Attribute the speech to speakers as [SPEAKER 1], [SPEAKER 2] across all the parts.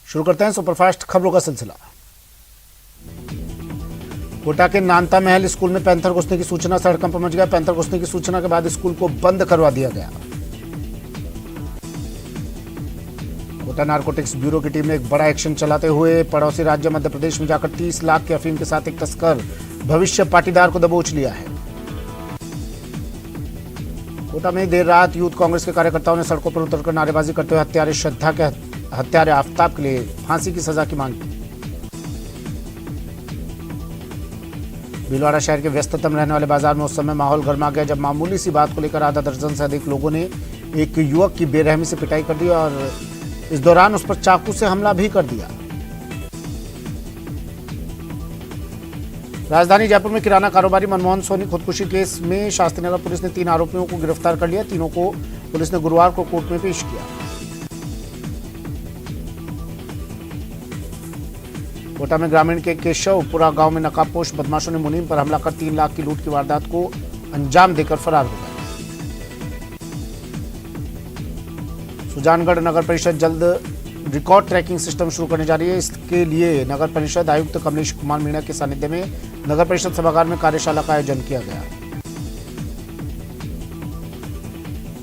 [SPEAKER 1] शुरू करते हैं सुपरफास्ट खबरों का सिलसिला। कोटा के नानता महल स्कूल में पैंथर घुसने की सूचना, सड़क पर मच गया। पैंथर घुसने की सूचना के बाद स्कूल को बंद करवा दिया गया। कोटा नारकोटिक्स ब्यूरो की टीम ने एक बड़ा एक्शन चलाते हुए पड़ोसी राज्य मध्य प्रदेश में जाकर 30 लाख की अफीम के साथ एक तस्कर भविष्य पाटीदार को दबोच लिया है। कोटा में देर रात यूथ कांग्रेस के कार्यकर्ताओं ने सड़कों पर उतरकर नारेबाजी करते हुए हत्यारे श्रद्धा के हत्यारे आफ्ताब के लिए फांसी की सजा की मांग की। भीलवाड़ा शहर के व्यस्ततम रहने वाले बाजार में उस समय माहौल गर्मा गया जब मामूली सी बात को लेकर आधा दर्जन से अधिक लोगों ने एक युवक की बेरहमी से पिटाई कर दी और इस दौरान उस पर चाकू से हमला भी कर दिया। राजधानी जयपुर में किराना कारोबारी मनमोहन सोनी खुदकुशी केस में शास्त्री नगर पुलिस ने 3 आरोपियों को गिरफ्तार कर लिया। तीनों को पुलिस ने गुरुवार को कोर्ट में पेश किया। कोटा में ग्रामीण के केशवपुरा गांव में नकाबपोश बदमाशों ने मुनीम पर हमला कर 3 लाख की लूट की वारदात को अंजाम देकर फरार हो गए। सुजानगढ़ नगर परिषद जल्द रिकॉर्ड ट्रैकिंग सिस्टम शुरू करने जा रही है। इसके लिए नगर परिषद आयुक्त कमलेश कुमार मीणा के सानिध्य में नगर परिषद सभागार में कार्यशाला का आयोजन किया गया।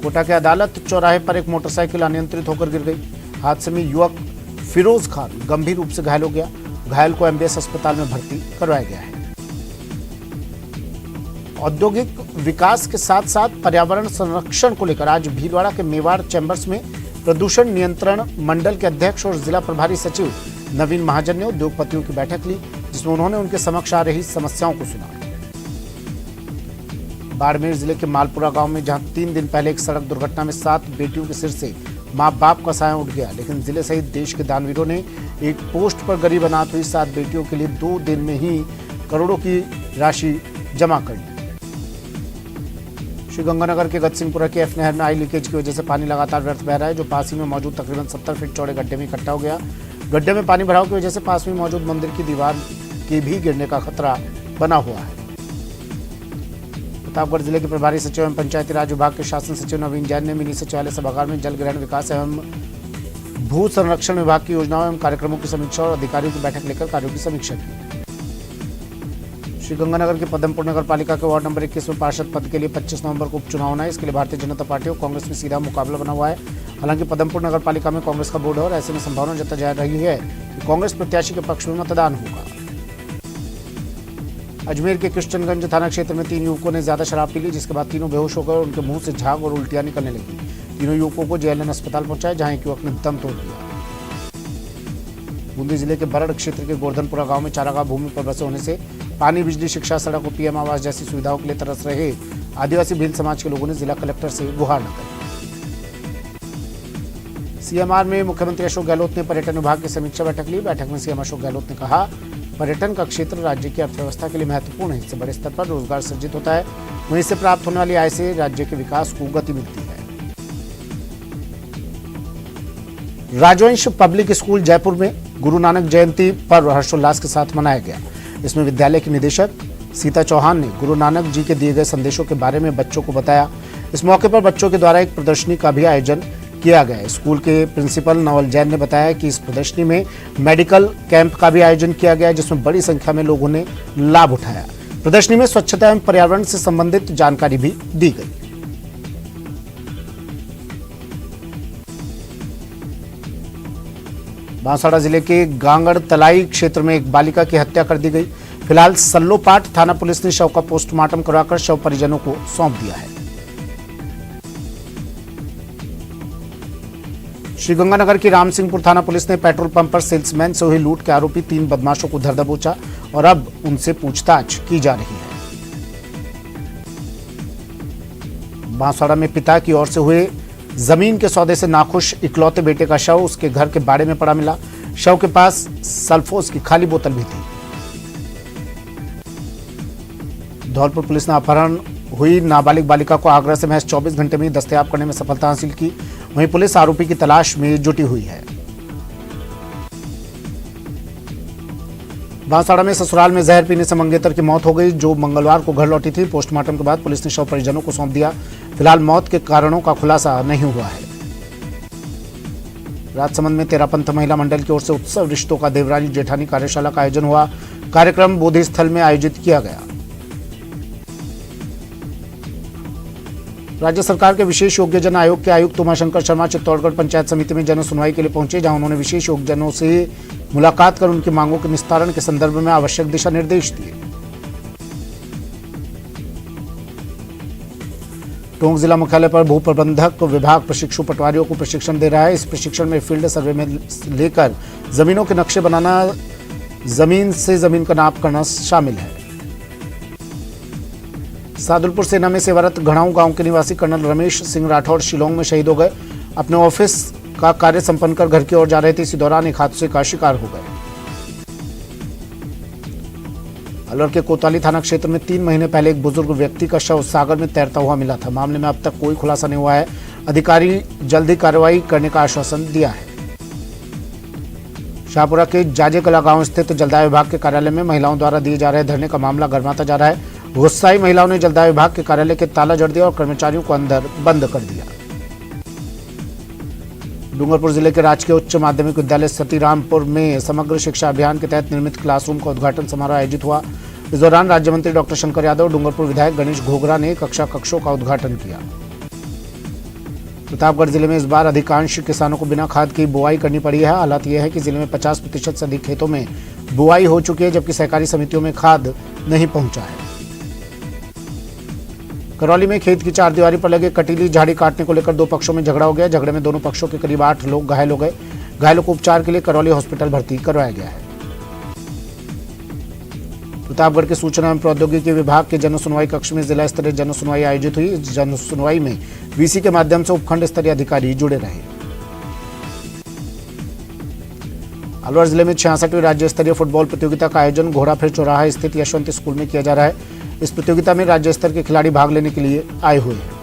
[SPEAKER 1] कोटा के अदालत चौराहे पर एक मोटरसाइकिल अनियंत्रित होकर गिर गई। हादसे में युवक फिरोज खान गंभीर रूप से घायल हो गया। घायल को एमबीएस अस्पताल में भर्ती करवाया गया है। औद्योगिक विकास के साथ साथ पर्यावरण संरक्षण को लेकर आज भीलवाड़ा के मेवाड़ चैंबर्स में प्रदूषण नियंत्रण मंडल के अध्यक्ष और जिला प्रभारी सचिव नवीन महाजन ने उद्योगपतियों की बैठक ली, जिसमें उन्होंने उनके समक्ष आ रही समस्याओं को सुना। बाड़मेर जिले के मालपुरा गांव में जहां 3 दिन पहले एक सड़क दुर्घटना में 7 बेटियों के सिर से माँ बाप का साया उठ गया, लेकिन जिले सहित देश के दानवीरों ने एक पोस्ट पर गरीब अनाथ हुई 7 बेटियों के लिए 2 दिन में ही करोड़ों की राशि जमा कर दी। श्रीगंगानगर के गजसिंहपुरा की एफ नहर में आई लीकेज की वजह से पानी लगातार व्यर्थ बह रहा है, जो पास ही में मौजूद तकरीबन 70 फीट चौड़े गड्ढे में इकट्ठा हो गया। गड्ढे में पानी भराव की वजह से पास में मौजूद मंदिर की दीवार के भी गिरने का खतरा बना हुआ है। प्रतापगढ़ जिले के प्रभारी सचिव एवं पंचायती राज विभाग के शासन सचिव नवीन जैन ने मिनी सचिवालय सभागार में जल ग्रहण विकास एवं भू संरक्षण विभाग की योजनाओं एवं कार्यक्रमों की समीक्षा और अधिकारियों की बैठक लेकर कार्यों की समीक्षा की। श्रीगंगानगर के पदमपुर नगर पालिका के वार्ड नंबर 21 में पार्षद पद के लिए 25 नवंबर को उपचुनाव होना है। इसके लिए भारतीय जनता पार्टी और कांग्रेस में सीधा मुकाबला बना हुआ है। हालांकि पदमपुर नगर पालिका में कांग्रेस का बोर्ड है और ऐसे में संभावना जताई जा रही है कि कांग्रेस प्रत्याशी के पक्ष में मतदान होगा। अजमेर के किशनगंज थाना क्षेत्र में 3 युवकों ने ज्यादा शराब पी ली, जिसके बाद तीनों बेहोश होकर उनके मुंह से झाग और उल्टियां निकलने लगी। तीनों युवकों को जेएलएन अस्पताल पहुंचाया, जहां एक युवक ने दम तोड़ दिया। बूंदी जिले के बरड़ क्षेत्र के गोवर्धनपुरा गांव में चारागाह भूमि पर बसे होने से पानी, बिजली, शिक्षा, सड़क और पीएम आवास जैसी सुविधाओं के लिए तरस रहे आदिवासी भील समाज के लोगों ने जिला कलेक्टर से गुहार लगाई। सीएमआर में मुख्यमंत्री अशोक गहलोत ने पर्यटन विभाग की समीक्षा बैठक ली। बैठक में सीएम अशोक गहलोत ने कहा, पर्यटन का क्षेत्र राज्य की अर्थव्यवस्था के लिए महत्वपूर्ण है। इससे बड़े स्तर पर रोजगार सृजित होता है, वहीं इससे प्राप्त होने वाली आय से राज्य के विकास को गति मिलती है। राजवंश पब्लिक स्कूल जयपुर में गुरु नानक जयंती पर्व हर्षोल्लास के साथ मनाया गया। इसमें विद्यालय की निदेशक सीता चौहान ने गुरु नानक जी के दिए गए संदेशों के बारे में बच्चों को बताया। इस मौके पर बच्चों के द्वारा एक प्रदर्शनी का भी आयोजन किया गया। स्कूल के प्रिंसिपल नवल जैन ने बताया कि इस प्रदर्शनी में मेडिकल कैंप का भी आयोजन किया गया, जिसमें बड़ी संख्या में लोगों ने लाभ उठाया। प्रदर्शनी में स्वच्छता एवं पर्यावरण से संबंधित जानकारी भी दी गई। बांसवाड़ा जिले के गांगड़ तलाई क्षेत्र में एक बालिका की हत्या कर दी गई। फिलहाल सल्लोपाट थाना पुलिस ने शव का पोस्टमार्टम करवाकर शव परिजनों को सौंप दिया है। श्रीगंगानगर की रामसिंहपुर थाना पुलिस ने पेट्रोल पंप पर सेल्समैन से हुई लूट के आरोपी 3 बदमाशों को धर दबोचा और अब उनसे पूछताछ की जा रही है। बांसवाड़ा में पिता की ओर से हुए जमीन के सौदे से नाखुश इकलौते बेटे का शव उसके घर के बाड़े में पड़ा मिला। शव के पास सल्फोस की खाली बोतल भी थी। धौलपुर पुलिस ने अपहरण हुई नाबालिग बालिका को आगरा से महज 24 घंटे में दस्तयाब करने में सफलता हासिल की। वहीं पुलिस आरोपी की तलाश में जुटी हुई है। बांसवाड़ा में ससुराल में जहर पीने से मंगेतर की मौत हो गई, जो मंगलवार को घर लौटी थी। पोस्टमार्टम के बाद पुलिस ने शव परिजनों को सौंप दिया। फिलहाल मौत के कारणों का खुलासा नहीं हुआ है। राजसमंद में तेरापंथ महिला मंडल की ओर से उत्सव रिश्तों का देवरानी जेठानी कार्यशाला का आयोजन हुआ। कार्यक्रम बोधि स्थल में आयोजित किया गया। राज्य सरकार के विशेष योग्यजन आयोग के आयुक्त उमाशंकर शर्मा चित्तौड़गढ़ पंचायत समिति में जन सुनवाई के लिए पहुंचे, जहां उन्होंने विशेष योग्यजनों से मुलाकात कर उनकी मांगों के निस्तारण के संदर्भ में आवश्यक दिशा निर्देश दिए। टोंक जिला मुख्यालय पर भू प्रबंधक विभाग प्रशिक्षु पटवारियों को प्रशिक्षण दे रहा है। इस प्रशिक्षण में फील्ड सर्वे में लेकर जमीनों के नक्शे बनाना, जमीन से जमीन का नाप करना शामिल है। सादुलपुर सेना में सेवारत घड़ाऊ गांव के निवासी कर्नल रमेश सिंह राठौड़ शिलोंग में शहीद हो गए। अपने ऑफिस का कार्य संपन्न कर घर की ओर जा रहे थे, इसी दौरान एक हादसे का शिकार हो गए। अलवर के कोतवाली थाना क्षेत्र में 3 महीने पहले एक बुजुर्ग व्यक्ति का शव सागर में तैरता हुआ मिला था। मामले में अब तक कोई खुलासा नहीं हुआ है। अधिकारी जल्दी कार्रवाई करने का आश्वासन दिया है। शाहपुरा के जाजे कला गांव स्थित जलदाय विभाग के कार्यालय में महिलाओं द्वारा दिए जा रहे धरने का मामला गर्माता जा रहा है। गुस्साई महिलाओं ने जलदाय विभाग के कार्यालय के ताला जड़ दिया और कर्मचारियों को अंदर बंद कर दिया। डूंगरपुर जिले के राजकीय उच्च माध्यमिक विद्यालय सतीरामपुर में समग्र शिक्षा अभियान के तहत निर्मित क्लासरूम का उद्घाटन समारोह आयोजित हुआ। इस दौरान राज्य मंत्री डॉक्टर शंकर यादव, डूंगरपुर विधायक गणेश घोगरा ने कक्षों का उद्घाटन किया। प्रतापगढ़ जिले में इस बार अधिकांश किसानों को बिना खाद की बुआई करनी पड़ी है। हालात यह है कि जिले में 50% से अधिक खेतों में बुआई हो चुकी है, जबकि सहकारी समितियों में खाद नहीं पहुंचा है। करौली में खेत की चारदीवारी पर लगे कटीली झाड़ी काटने को लेकर 2 पक्षों में झगड़ा हो गया। झगड़े में दोनों पक्षों के करीब 8 लोग घायल हो गए। घायलों को उपचार के लिए करौली हॉस्पिटल भर्ती करवाया गया है। प्रतापगढ़ के सूचना एवं प्रौद्योगिकी विभाग के जन सुनवाई कक्ष में जिला स्तरीय जन सुनवाई आयोजित हुई। इस जन सुनवाई में वीसी के माध्यम से उपखंड स्तरीय अधिकारी जुड़े रहे। अलवर जिले में 66वीं राज्य स्तरीय फुटबॉल प्रतियोगिता का आयोजन घोड़ाफेर चौराहा स्थित यशवंत स्कूल में किया जा रहा है। इस प्रतियोगिता में राज्य स्तर के खिलाड़ी भाग लेने के लिए आए हुए हैं।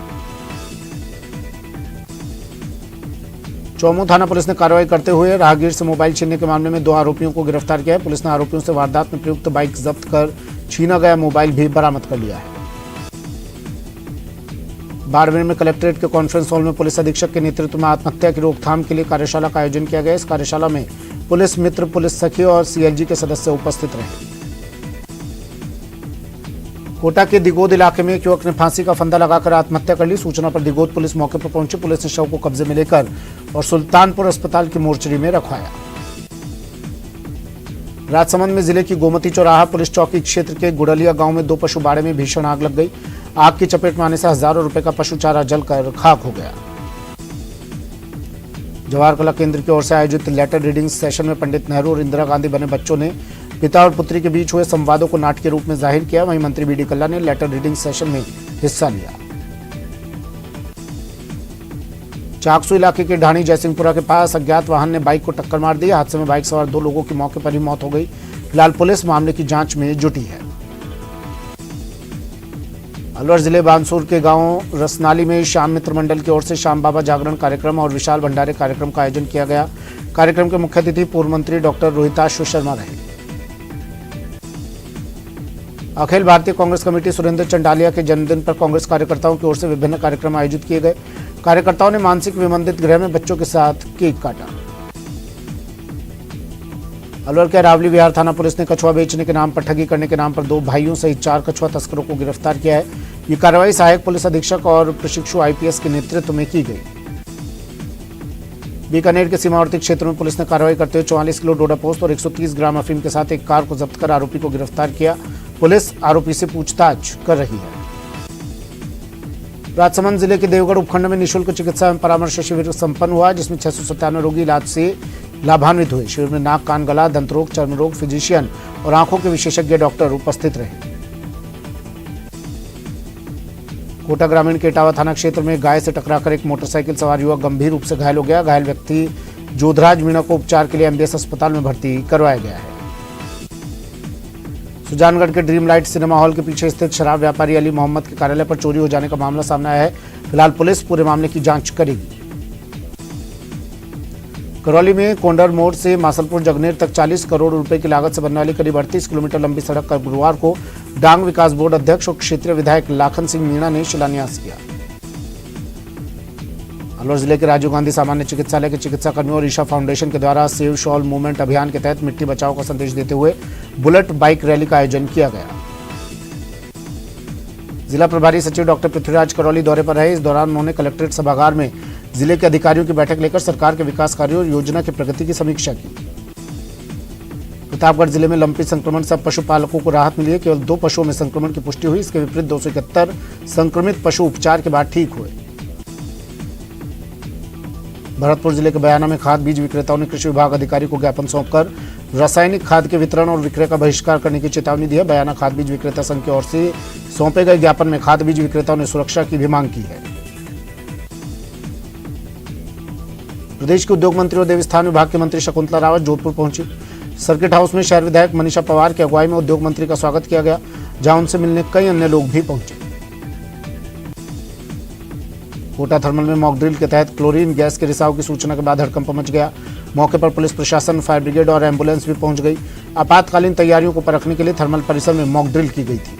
[SPEAKER 1] चौमू थाना पुलिस ने कार्रवाई करते हुए राहगीर से मोबाइल छीनने के मामले में 2 आरोपियों को गिरफ्तार किया है। पुलिस ने आरोपियों से वारदात में प्रयुक्त बाइक जब्त कर छीना गया मोबाइल भी बरामद कर लिया है। बाड़मेर में कलेक्ट्रेट के कॉन्फ्रेंस हॉल में पुलिस अधीक्षक के नेतृत्व में आत्महत्या की रोकथाम के लिए कार्यशाला का आयोजन किया गया। इस कार्यशाला में पुलिस मित्र, पुलिस सखी और सीएलजी के सदस्य उपस्थित रहे। कोटा के दिगोद इलाके में एक युवक ने फांसी का फंदा लगाकर आत्महत्या कर ली। सूचना पर दिगोद पुलिस मौके पर पहुंची। पुलिस ने शव को कब्जे में लेकर और सुल्तानपुर अस्पताल की मोर्चरी में रखवाया। राजसमंद में जिले की गोमती चौराहा पुलिस चौकी क्षेत्र के गुड़लिया गांव में 2 पशु बाड़े में भीषण आग लग गई। आग की चपेट में आने से हजारों रुपए का पशु चारा जलकर खाक हो गया। जवाहर कला केंद्र की ओर से आयोजित लेटर रीडिंग सेशन में पंडित नेहरू और इंदिरा गांधी बने बच्चों ने पिता और पुत्री के बीच हुए संवादों को नाटकीय रूप में जाहिर किया। वहीं मंत्री बीडी कल्ला ने लेटर रीडिंग सेशन में हिस्सा लिया। चाकसू इलाके के ढाणी जयसिंहपुरा के पास अज्ञात वाहन ने बाइक को टक्कर मार दी। हादसे में बाइक सवार 2 लोगों की मौके पर ही मौत हो गई। फिलहाल पुलिस मामले की जांच में जुटी है। अलवर जिले बानसूर के गांव रसनाली में श्याम मित्र मंडल की ओर से श्याम बाबा जागरण कार्यक्रम और विशाल भंडारे कार्यक्रम का आयोजन किया गया। कार्यक्रम के मुख्य अतिथि पूर्व मंत्री डॉक्टर रोहिताशु शर्मा रहे। अखिल भारतीय कांग्रेस कमेटी सुरेंद्र चंडालिया के जन्मदिन पर कांग्रेस कार्यकर्ताओं की ओर से विभिन्न कार्यक्रम आयोजित किए गए। कार्यकर्ताओं ने मानसिक विमंदित गृह में बच्चों के साथ केक काटा। अलवर के रावली विहार थाना पुलिस ने कछुआ बेचने के नाम पर ठगी करने के नाम पर 2 भाइयों सहित 4 कछुआ तस्करों को गिरफ्तार किया है। ये कार्रवाई सहायक पुलिस अधीक्षक और प्रशिक्षु आईपीएस के नेतृत्व में की गई। बीकानेर के सीमावर्ती क्षेत्र में पुलिस ने कार्रवाई करते हुए 44 किलो डोडा पोस्त और 130 ग्राम अफीम के साथ एक कार को जब्त कर आरोपी को गिरफ्तार किया। पुलिस आरोपी से पूछताछ कर रही है। राजसमंद जिले के देवगढ़ उपखंड में निःशुल्क चिकित्सा एवं परामर्श शिविर संपन्न हुआ, जिसमें 697 रोगी इलाज से लाभान्वित हुए। शिविर में नाक, कान, गला, दंत रोग, चर्म रोग, फिजिशियन और आंखों के विशेषज्ञ डॉक्टर उपस्थित रहे। कोटा ग्रामीण के इटावा थाना क्षेत्र में गाय से टकराकर एक मोटरसाइकिल सवार युवक गंभीर रूप से घायल हो गया। घायल व्यक्ति जोधराज मीणा को उपचार के लिए एमबीएस अस्पताल में भर्ती करवाया गया है। सुजानगढ़ के ड्रीम लाइट सिनेमा हॉल के पीछे स्थित शराब व्यापारी अली मोहम्मद के कार्यालय पर चोरी हो जाने का मामला सामने आया है। फिलहाल पुलिस पूरे मामले की जांच करेगी। करौली में कोंडर मोड़ से मासलपुर जगनेर तक 40 करोड़ रुपए की लागत से बनने वाली करीब 38 किलोमीटर लंबी सड़क का गुरुवार को डांग विकास बोर्ड अध्यक्ष और क्षेत्रीय विधायक लाखन सिंह मीणा ने शिलान्यास किया। अलवर जिले के राजीव गांधी सामान्य चिकित्सालय के चिकित्सा कर्मियों और ईशा फाउंडेशन के द्वारा सेव शॉल मूवमेंट अभियान के तहत मिट्टी बचाओ का संदेश देते हुए बुलेट बाइक रैली का आयोजन किया गया। जिला प्रभारी सचिव डॉक्टर पृथ्वीराज करौली दौरे पर रहे। इस दौरान उन्होंने कलेक्ट्रेट सभागार में जिले के अधिकारियों की बैठक लेकर सरकार के विकास कार्यों और योजना की प्रगति की समीक्षा की। प्रतापगढ़ जिले में लंपी संक्रमण से पशुपालकों को राहत मिली है। केवल 2 पशुओं में संक्रमण की पुष्टि हुई। इसके विपरीत 271 संक्रमित पशु उपचार के बाद ठीक हुए। भरतपुर जिले के बयाना में खाद बीज विक्रेताओं ने कृषि विभाग अधिकारी को ज्ञापन सौंपकर रासायनिक खाद के वितरण और विक्रय का बहिष्कार करने की चेतावनी दी है। बयाना खाद बीज विक्रेता संघ की ओर से सौंपे गए ज्ञापन में खाद बीज विक्रेताओं ने सुरक्षा की भी मांग की है। प्रदेश के उद्योग मंत्री और देवस्थान विभाग के मंत्री शकुंतला रावत जोधपुर पहुंची। सर्किट हाउस में शहर विधायक मनीषा पवार की अगुवाई में उद्योग मंत्री का स्वागत किया गया, जहां उनसे मिलने कई अन्य लोग भी पहुंचे। कोटा थर्मल में मॉक ड्रिल के तहत क्लोरीन गैस के रिसाव की सूचना के बाद हड़कंप मच गया। मौके पर पुलिस प्रशासन, फायर ब्रिगेड और एम्बुलेंस भी पहुंच गई। आपातकालीन तैयारियों को परखने के लिए थर्मल परिसर में मॉक ड्रिल की गई थी।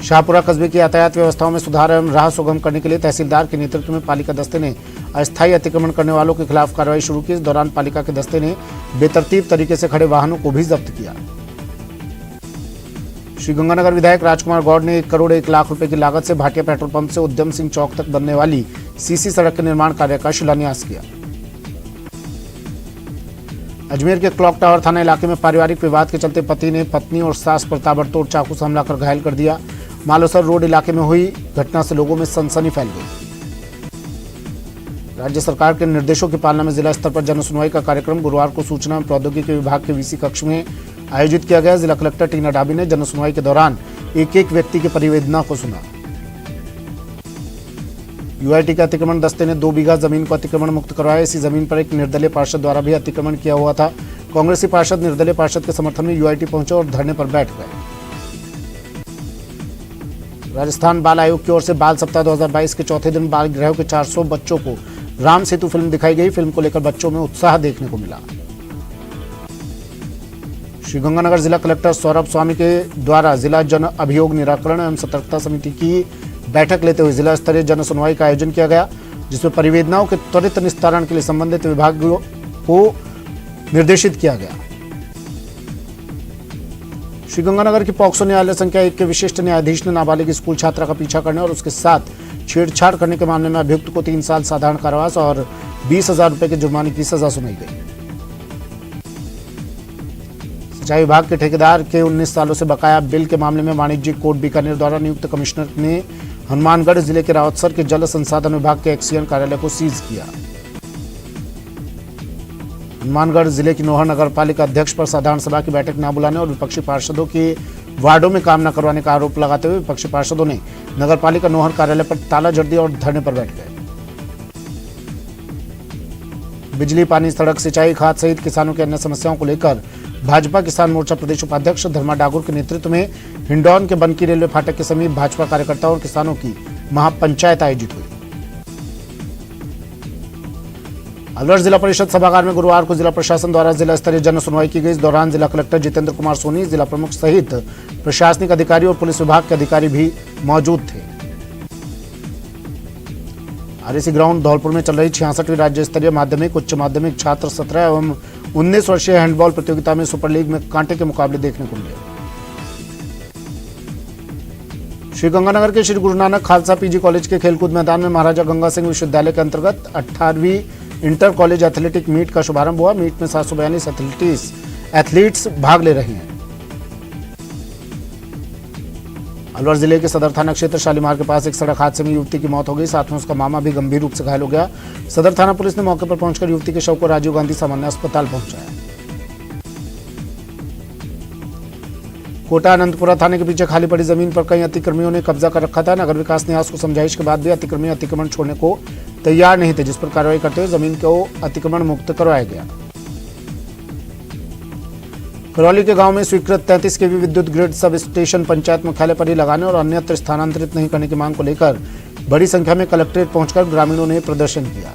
[SPEAKER 1] शाहपुरा कस्बे की यातायात व्यवस्थाओं में सुधार एवं राह सुगम करने के लिए तहसीलदार के नेतृत्व में पालिका दस्ते ने अस्थायी अतिक्रमण करने वालों के खिलाफ कार्रवाई शुरू की। इस दौरान पालिका के दस्ते ने बेतरतीब तरीके से खड़े वाहनों को भी जब्त किया। श्रीगंगानगर विधायक राजकुमार गौड़ ने 1 करोड़ 1 लाख रुपए की लागत से भाटिया पेट्रोल पंप से उद्यम सिंह चौक तक बनने वाली सीसी सड़क के निर्माण कार्य का शिलान्यास किया। अजमेर के क्लॉक टावर थाना इलाके में पारिवारिक विवाद के चलते पति ने पत्नी और सास पर ताबड़तोड़ चाकू से हमला कर घायल कर दिया। मालोसर रोड इलाके में हुई घटना से लोगों में सनसनी फैल गई। राज्य सरकार के निर्देशों की पालना में जिला स्तर पर जन सुनवाई का कार्यक्रम गुरुवार को सूचना एवं प्रौद्योगिकी विभाग के वीसी कक्ष में आयोजित किया गया। जिला कलेक्टर टीना डाबी ने जन सुनवाई के दौरान एक व्यक्ति की परिवेदना को सुना। यूआईटी के अतिक्रमण दस्ते ने 2 बीघा जमीन को अतिक्रमण मुक्त करवाया। इसी जमीन पर एक निर्दलीय पार्षद द्वारा भी अतिक्रमण किया हुआ था। कांग्रेसी पार्षद निर्दलीय पार्षद के समर्थन में यूआईटी पहुंचे और धरने पर बैठ गए। राजस्थान बाल आयोग की ओर से बाल सप्ताह 2022 के चौथे दिन बाल गृहों के 400 बच्चों को राम सेतु फिल्म दिखाई गई। फिल्म को लेकर बच्चों में उत्साह देखने को मिला। श्रीगंगानगर जिला कलेक्टर सौरभ स्वामी के द्वारा जिला जन अभियोग निराकरण एवं सतर्कता समिति की बैठक लेते हुए जिला स्तरीय जन सुनवाई का आयोजन किया गया, जिसमें परिवेदनाओं के त्वरित निस्तारण के लिए संबंधित विभागों को निर्देशित किया गया। श्रीगंगानगर की पॉक्सो न्यायालय संख्या 1 के विशिष्ट न्यायाधीश ने नाबालिग स्कूल छात्रा का पीछा करने और उसके साथ छेड़छाड़ करने के मामले में अभियुक्त को 3 साल साधारण कारावास और 20,000 रुपए के जुर्माने की सजा सुनाई गई। सिंचाई विभाग के ठेकेदार के 19 सालों से बकाया बिल के मामले में वाणिज्यिक कोर्ट बीकानेर द्वारा नियुक्त कमिश्नर ने हनुमानगढ़ जिले के रावतसर के जल संसाधन विभाग के एक्सीएन कार्यालय को सीज किया। हनुमानगढ़ जिले की नोहर नगर पालिका अध्यक्ष पर साधारण सभा की बैठक न बुलाने और विपक्षी पार्षदों के वार्डों में काम न करवाने का आरोप लगाते हुए विपक्षी पार्षदों ने नगर पालिका नोहर कार्यालय पर ताला जड़ दिया और धरने पर बैठ गए। बिजली, पानी, सड़क, सिंचाई, खाद सहित किसानों की अन्य समस्याओं को लेकर भाजपा किसान मोर्चा प्रदेश उपाध्यक्ष धर्मा डागुर के नेतृत्व में हिंडौन के बनकी रेलवे फाटक के समीप भाजपा कार्यकर्ताओं और किसानों की महापंचायत आयोजित हुई। अलवर जिला परिषद सभागार में गुरुवार को जिला प्रशासन द्वारा जिला स्तरीय जन सुनवाई की गई। इस दौरान जिला कलेक्टर जितेंद्र कुमार सोनी, जिला प्रमुख सहित प्रशासनिक अधिकारी और पुलिस विभाग के अधिकारी भी मौजूद थे। आरएसी ग्राउंड धौलपुर में चल रही 66वीं राज्य स्तरीय माध्यमिक उच्च माध्यमिक छात्र 17 एवं 19 वर्षीय हैंडबॉल प्रतियोगिता में सुपर लीग में कांटे के मुकाबले देखने को मिले। श्रीगंगानगर के श्री गुरु नानक खालसा पीजी कॉलेज के खेलकूद मैदान में महाराजा गंगा सिंह विश्वविद्यालय के अंतर्गत 18वीं इंटर कॉलेज एथलेटिक मीट का शुभारंभ हुआ। मीट में 742 एथलीट्स भाग ले रहे हैं। अलवर जिले के सदर थाना क्षेत्र शालीमार के पास एक सड़क हादसे में युवती की मौत हो गई, साथ में उसका मामा भी गंभीर रूप से घायल हो गया। सदर थाना पुलिस ने मौके पर पहुंचकर युवती के शव को राजीव गांधी सामान्य अस्पताल पहुंचाया। कोटा अनंतपुरा थाने के पीछे खाली पड़ी जमीन पर कई अतिक्रमियों ने कब्जा कर रखा था। नगर विकास न्यास को समझाइश के बाद भी अतिक्रमी अतिक्रमण छोड़ने को तैयार नहीं थे, जिस पर कार्रवाई करते हुए जमीन को अतिक्रमण मुक्त करवाया गया। करौली के गांव में स्वीकृत 33 केवी विद्युत ग्रिड सब स्टेशन पंचायत मुख्यालय पर ही लगाने और अन्यत्र स्थानांतरित नहीं करने की मांग को लेकर बड़ी संख्या में कलेक्ट्रेट पहुंचकर ग्रामीणों ने प्रदर्शन किया।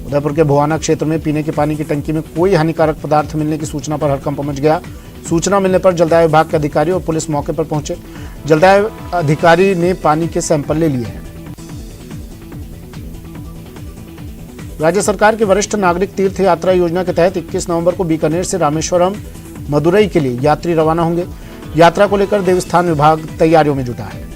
[SPEAKER 1] उदयपुर के भुआना क्षेत्र में पीने के पानी की टंकी में कोई हानिकारक पदार्थ मिलने की सूचना पर हड़कंप मच गया। सूचना मिलने पर जलदाय विभाग के अधिकारी और पुलिस मौके पर पहुंचे। जलदाय अधिकारी ने पानी के सैंपल ले लिए हैं। राज्य सरकार की वरिष्ठ नागरिक तीर्थ यात्रा योजना के तहत 21 नवंबर को बीकानेर से रामेश्वरम मदुरई के लिए यात्री रवाना होंगे। यात्रा को लेकर देवस्थान विभाग तैयारियों में जुटा है।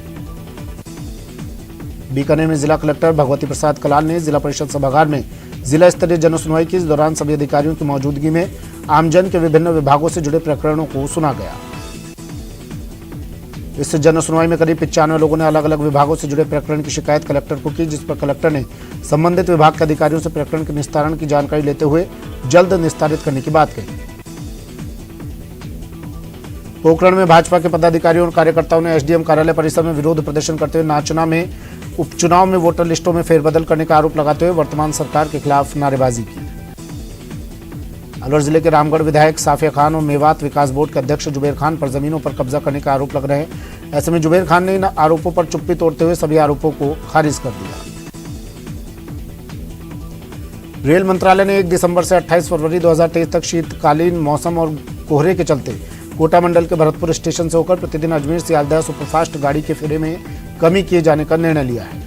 [SPEAKER 1] बीकानेर में जिला कलेक्टर भगवती प्रसाद कलाल ने जिला परिषद सभागार में जिला स्तरीय जन सुनवाई की। इस दौरान सभी अधिकारियों की मौजूदगी में आमजन के विभिन्न विभागों से जुड़े प्रकरणों को सुना गया। इस जन सुनवाई में करीब 95 लोगों ने अलग अलग विभागों से जुड़े प्रकरण की शिकायत कलेक्टर को की, जिस पर कलेक्टर ने संबंधित विभाग के अधिकारियों से प्रकरण के निस्तारण की जानकारी लेते हुए जल्द निस्तारित करने की बात कही। पोखरण में भाजपा के पदाधिकारियों और कार्यकर्ताओं ने एसडीएम कार्यालय परिसर में विरोध प्रदर्शन करते हुए नाचना में उपचुनाव में वोटर लिस्टों में फेरबदल करने का आरोप लगाते हुए वर्तमान सरकार के खिलाफ नारेबाजी की। अलवर जिले के रामगढ़ विधायक साफिया खान और मेवात विकास बोर्ड के अध्यक्ष जुबेर खान पर जमीनों पर कब्जा करने का आरोप लग रहे हैं। ऐसे में जुबेर खान ने इन आरोपों पर चुप्पी तोड़ते हुए सभी आरोपों को खारिज कर दिया। रेल मंत्रालय ने 1 दिसंबर से 28 फरवरी 2023 तक शीतकालीन मौसम और कोहरे के चलते कोटा मंडल के भरतपुर स्टेशन से होकर प्रतिदिन अजमेर सियालदह सुपरफास्ट गाड़ी के फेरे में कमी किए जाने का निर्णय लिया है।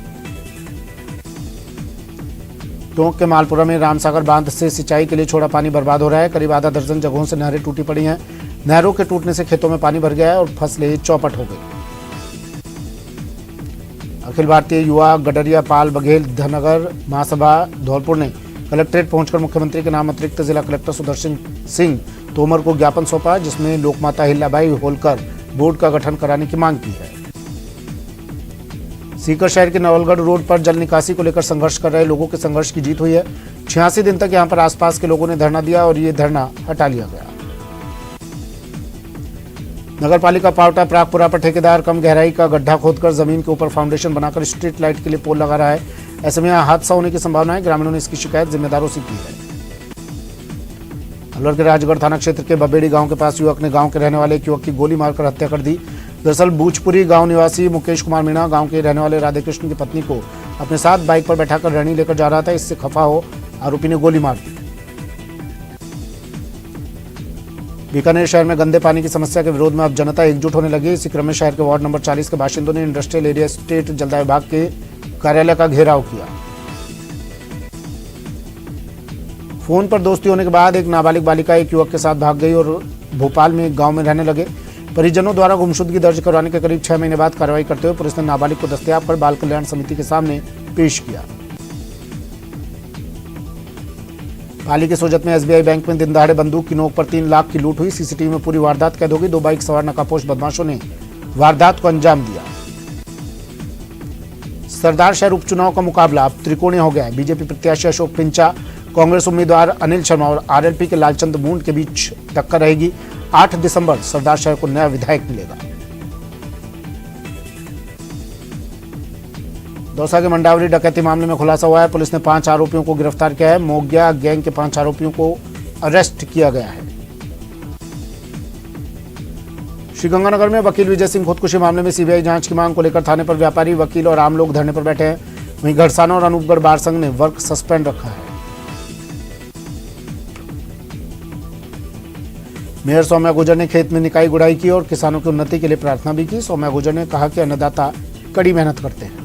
[SPEAKER 1] टोंक के मालपुरा में रामसागर बांध से सिंचाई के लिए छोड़ा पानी बर्बाद हो रहा है। करीब आधा दर्जन जगहों से नहरें टूटी पड़ी हैं। नहरों के टूटने से खेतों में पानी भर गया है और फसलें चौपट हो गई। अखिल भारतीय युवा गडरिया पाल बघेल धनगर महासभा धौलपुर ने कलेक्ट्रेट पहुंचकर मुख्यमंत्री के नाम अतिरिक्त जिला कलेक्टर सुदर्शन सिंह तोमर को ज्ञापन सौंपा, जिसमें लोकमाता हिल्याबाई होलकर बोर्ड का गठन कराने की मांग की है। सीकर शहर के नवलगढ़ रोड पर जल निकासी को लेकर संघर्ष कर रहे लोगों के संघर्ष की जीत हुई है। 86 दिन तक यहां पर आसपास के लोगों ने धरना दिया और ये धरना हटा लिया गया। नगर पालिका पावटा प्रागपुरा पर ठेकेदार कम गहराई का गड्ढा खोदकर जमीन के ऊपर फाउंडेशन बनाकर स्ट्रीट लाइट के लिए पोल लगा रहा है। ऐसे में यहां हादसा होने की संभावना है। ग्रामीणों ने इसकी शिकायत जिम्मेदारों से की है। अलवर के राजगढ़ थाना क्षेत्र के बबेड़ी गांव के पास युवक ने गांव के रहने वाले एक युवक की गोली मारकर हत्या कर दी। दरअसल बूचपुरी गांव निवासी मुकेश कुमार मीणा गांव के रहने वाले राधेकृष्ण की पत्नी को अपने साथ बाइक पर बैठाकर रैनी लेकर जा रहा था। इससे खफा हो आरोपी ने गोली मार दी। बीकानेर शहर में गंदे पानी की समस्या के विरोध में अब जनता एकजुट होने लगी। इसी क्रम में शहर के वार्ड नंबर 40 के बाशिंदों ने इंडस्ट्रियल एरिया स्टेट जलदाय विभाग के कार्यालय का घेराव किया। फोन पर दोस्ती होने के बाद एक नाबालिग बालिका एक युवक के साथ भाग गई और भोपाल में एक गांव में रहने लगे। परिजनों द्वारा गुमशुदगी दर्ज करवाने के करीब 6 महीने बाद कार्रवाई करते हुए पुलिस ने नाबालिग को दस्तयाब कर बाल कल्याण समिति के सामने पेश किया। पाली के सोजत में एसबीआई बैंक में दिन दहाड़े बंदूक की नोक पर 3 लाख की लूट हुई। सीसीटीवी में पूरी वारदात कैद हो गई। 2 बाइक सवार नकाबपोश बदमाशों ने वारदात को अंजाम दिया। सरदार शहर उपचुनाव का मुकाबला अब त्रिकोणीय हो गया है। बीजेपी प्रत्याशी अशोक पिंचा, कांग्रेस उम्मीदवार अनिल शर्मा और आरएलपी के लालचंद मूंड के बीच टक्कर रहेगी। 8 दिसंबर सरदार शहर को नया विधायक मिलेगा। दौसा के मंडावली डकैती मामले में खुलासा हुआ है। पुलिस ने 5 आरोपियों को गिरफ्तार किया है। मोगिया गैंग के 5 आरोपियों को अरेस्ट किया गया है। श्रीगंगानगर में वकील विजय सिंह खुदकुशी मामले में सीबीआई जांच की मांग को लेकर थाने पर व्यापारी, वकील और आम लोग धरने पर बैठे हैं। वहीं घड़साना और अनूपगढ़ बार संघ ने वर्क सस्पेंड रखा है। मेयर सौम्या गुर्जर ने खेत में निकाई गुड़ाई की और किसानों की उन्नति के लिए प्रार्थना भी की। सौम्या गुर्जर ने कहा कि अन्नदाता कड़ी मेहनत करते हैं।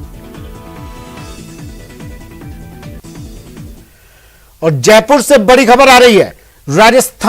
[SPEAKER 1] और जयपुर से बड़ी खबर आ रही है। राजस्थान